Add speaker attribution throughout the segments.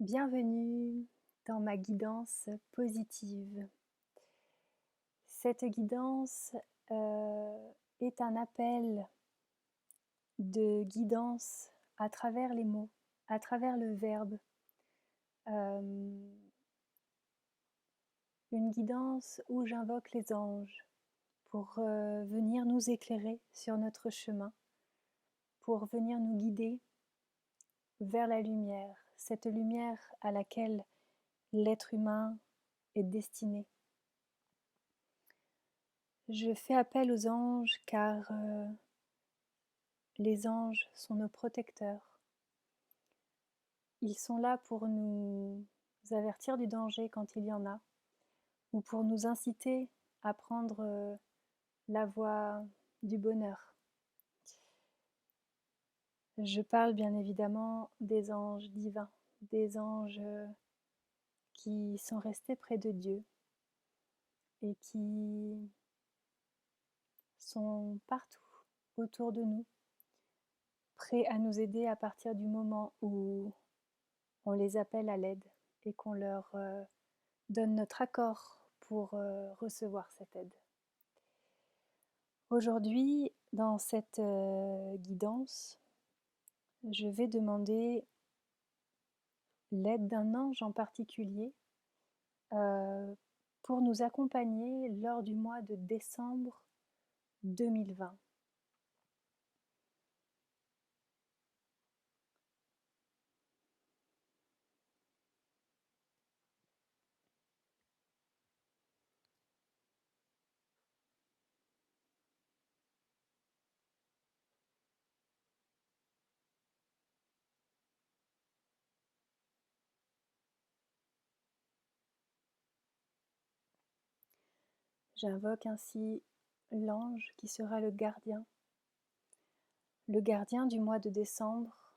Speaker 1: Bienvenue dans ma guidance positive. Cette guidance est un appel de guidance à travers les mots, à travers le verbe. Une guidance où j'invoque les anges pour venir nous éclairer sur notre chemin, pour venir nous guider vers la lumière, cette lumière à laquelle l'être humain est destiné. Je fais appel aux anges car les anges sont nos protecteurs. Ils sont là pour nous avertir du danger quand il y en a, ou pour nous inciter à prendre la voie du bonheur. Je parle bien évidemment des anges divins, des anges qui sont restés près de Dieu et qui sont partout autour de nous, prêts à nous aider à partir du moment où on les appelle à l'aide et qu'on leur donne notre accord pour recevoir cette aide. Aujourd'hui, dans cette guidance, je vais demander l'aide d'un ange en particulier pour nous accompagner lors du mois de décembre 2020. J'invoque ainsi l'ange qui sera le gardien du mois de décembre.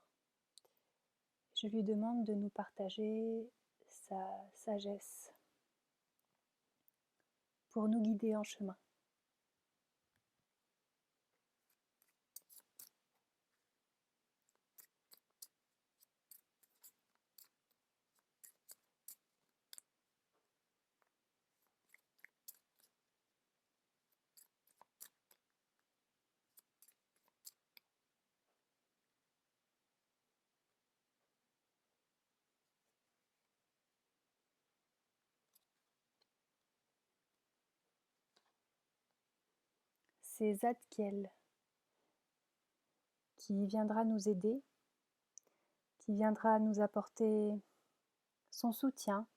Speaker 1: Je lui demande de nous partager sa sagesse pour nous guider en chemin. C'est Zadkiel qui viendra nous aider, qui viendra nous apporter son soutien,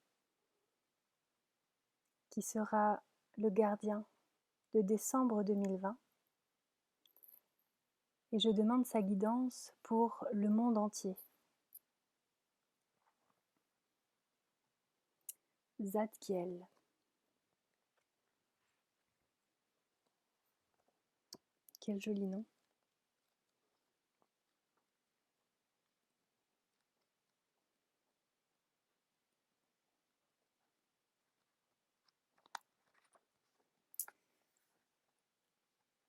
Speaker 1: qui sera le gardien de décembre 2020. Et je demande sa guidance pour le monde entier. Zadkiel. Quel joli nom.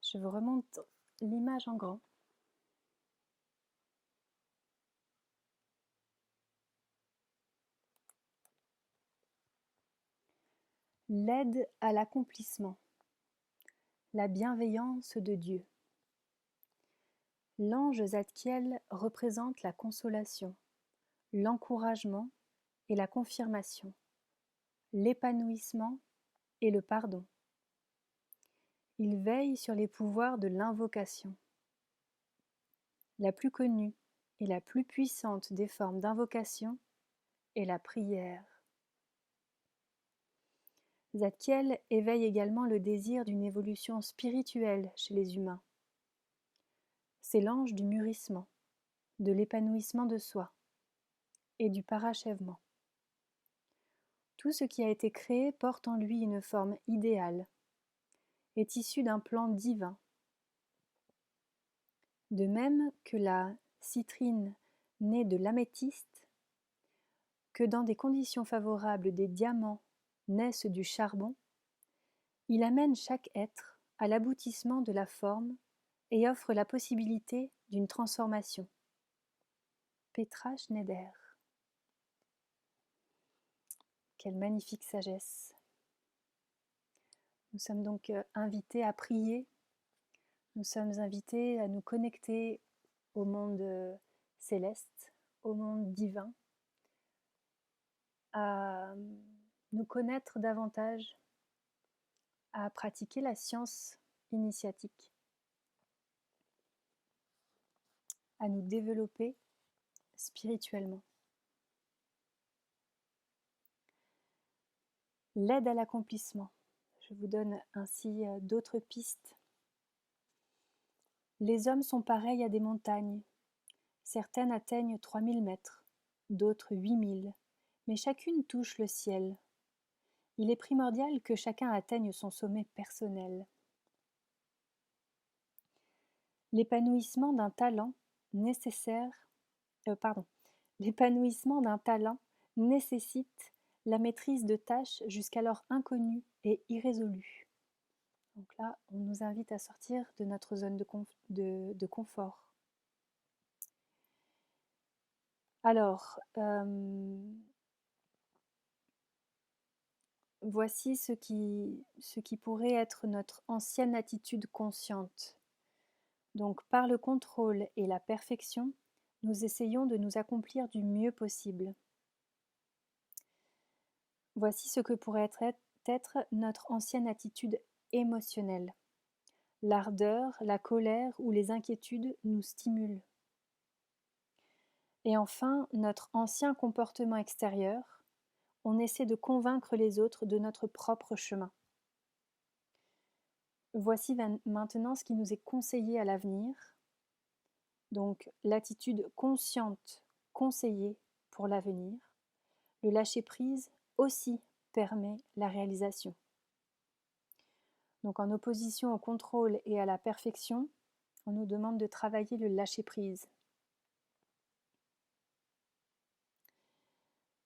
Speaker 1: Je vous remonte l'image en grand. L'aide à l'accomplissement. La bienveillance de Dieu. L'ange Zadkiel représente la consolation, l'encouragement et la confirmation, l'épanouissement et le pardon. Il veille sur les pouvoirs de l'invocation. La plus connue et la plus puissante des formes d'invocation est la prière. Zadkiel éveille également le désir d'une évolution spirituelle chez les humains. C'est l'ange du mûrissement, de l'épanouissement de soi et du parachèvement. Tout ce qui a été créé porte en lui une forme idéale, est issu d'un plan divin. De même que la citrine naît de l'améthyste, que dans des conditions favorables des diamants naissent du charbon, il amène chaque être à l'aboutissement de la forme et offre la possibilité d'une transformation. Petra Schneider. Quelle magnifique sagesse. Nous sommes donc invités à prier, nous sommes invités à nous connecter au monde céleste, au monde divin, à nous connaître davantage, à pratiquer la science initiatique, à nous développer spirituellement. L'aide à l'accomplissement. Je vous donne ainsi d'autres pistes. Les hommes sont pareils à des montagnes. Certaines atteignent 3000 mètres, d'autres 8000, mais chacune touche le ciel. Il est primordial que chacun atteigne son sommet personnel. L'épanouissement d'un talent l'épanouissement d'un talent nécessite la maîtrise de tâches jusqu'alors inconnues et irrésolues. Donc là, on nous invite à sortir de notre zone de confort. Alors, voici ce qui pourrait être notre ancienne attitude consciente. Donc, par le contrôle et la perfection, nous essayons de nous accomplir du mieux possible. Voici ce que pourrait être notre ancienne attitude émotionnelle. L'ardeur, la colère ou les inquiétudes nous stimulent. Et enfin, notre ancien comportement extérieur, on essaie de convaincre les autres de notre propre chemin. Voici maintenant ce qui nous est conseillé à l'avenir. Donc, l'attitude consciente conseillée pour l'avenir. Le lâcher-prise aussi permet la réalisation. Donc, en opposition au contrôle et à la perfection, on nous demande de travailler le lâcher-prise.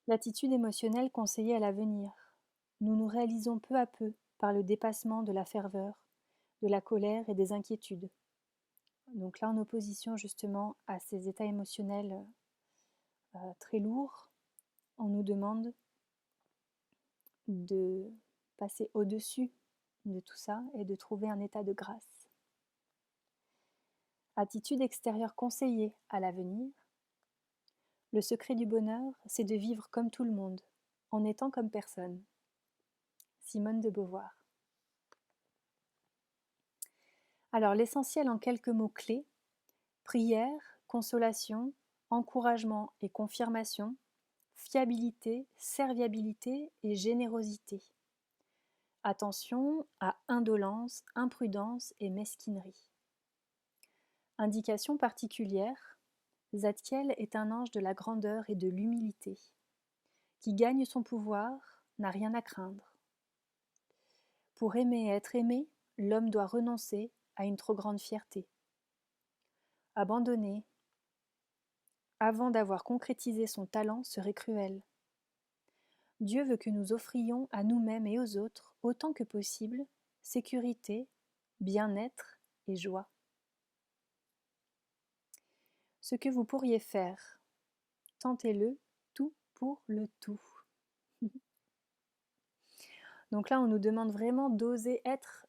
Speaker 1: L'attitude émotionnelle conseillée à l'avenir. Nous nous réalisons peu à peu par le dépassement de la ferveur, de la colère et des inquiétudes. Donc là, en opposition justement à ces états émotionnels très lourds, on nous demande de passer au-dessus de tout ça et de trouver un état de grâce. Attitude extérieure conseillée à l'avenir. Le secret du bonheur, c'est de vivre comme tout le monde, en étant comme personne. Simone de Beauvoir. Alors l'essentiel en quelques mots clés: prière, consolation, encouragement et confirmation, fiabilité, serviabilité et générosité. Attention à indolence, imprudence et mesquinerie. Indication particulière: Zadkiel est un ange de la grandeur et de l'humilité. Qui gagne son pouvoir n'a rien à craindre. Pour aimer et être aimé, l'homme doit renoncer à une trop grande fierté. Abandonner avant d'avoir concrétisé son talent serait cruel. Dieu veut que nous offrions à nous-mêmes et aux autres, autant que possible, sécurité, bien-être et joie. Ce que vous pourriez faire, tentez-le, tout pour le tout. Donc là, on nous demande vraiment d'oser être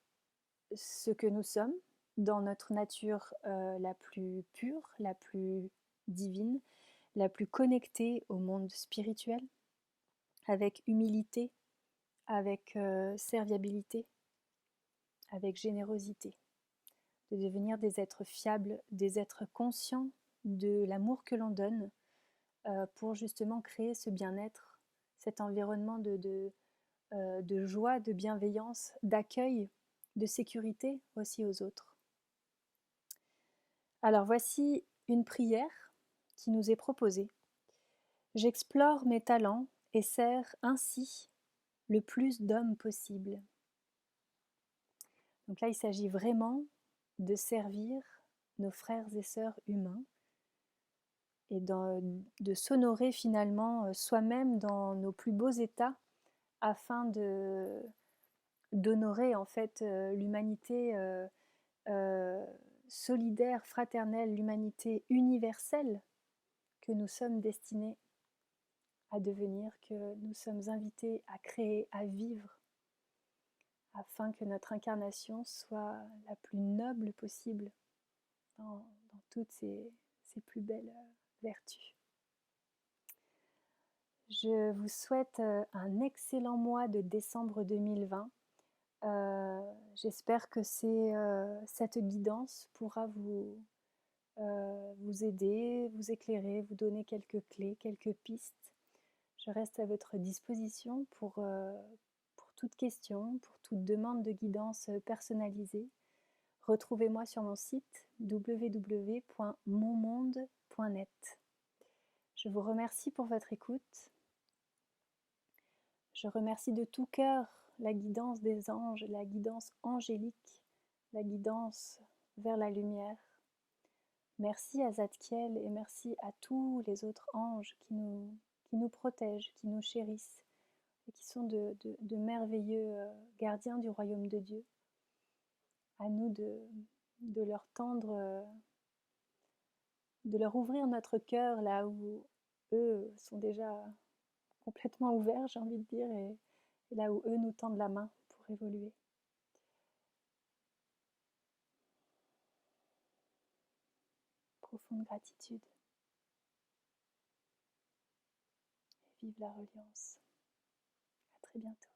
Speaker 1: ce que nous sommes, dans notre nature la plus pure, la plus divine, la plus connectée au monde spirituel, avec humilité, avec serviabilité, avec générosité, de devenir des êtres fiables, des êtres conscients de l'amour que l'on donne pour justement créer ce bien-être, cet environnement de joie, de bienveillance, d'accueil, de sécurité aussi aux autres. Alors voici une prière qui nous est proposée. J'explore mes talents et sers ainsi le plus d'hommes possible. Donc là, il s'agit vraiment de servir nos frères et sœurs humains et de s'honorer finalement soi-même dans nos plus beaux états afin d'honorer en fait l'humanité solidaire, fraternelle, l'humanité universelle que nous sommes destinés à devenir, que nous sommes invités à créer, à vivre, afin que notre incarnation soit la plus noble possible dans toutes ses plus belles vertus. Je vous souhaite un excellent mois de décembre 2020. J'espère que cette guidance pourra vous aider, vous éclairer, vous donner quelques clés, quelques pistes. Je reste à votre disposition pour toute question, pour toute demande de guidance personnalisée. Retrouvez-moi sur mon site www.monmonde.net. Je vous remercie pour votre écoute. Je remercie de tout cœur la guidance des anges, la guidance angélique, la guidance vers la lumière. Merci à Zadkiel et merci à tous les autres anges qui nous protègent, qui nous chérissent et qui sont de merveilleux gardiens du royaume de Dieu. À nous de leur tendre, de leur ouvrir notre cœur là où eux sont déjà complètement ouverts, j'ai envie de dire, et là où eux nous tendent la main pour évoluer. Profonde gratitude. Et vive la reliance. À très bientôt.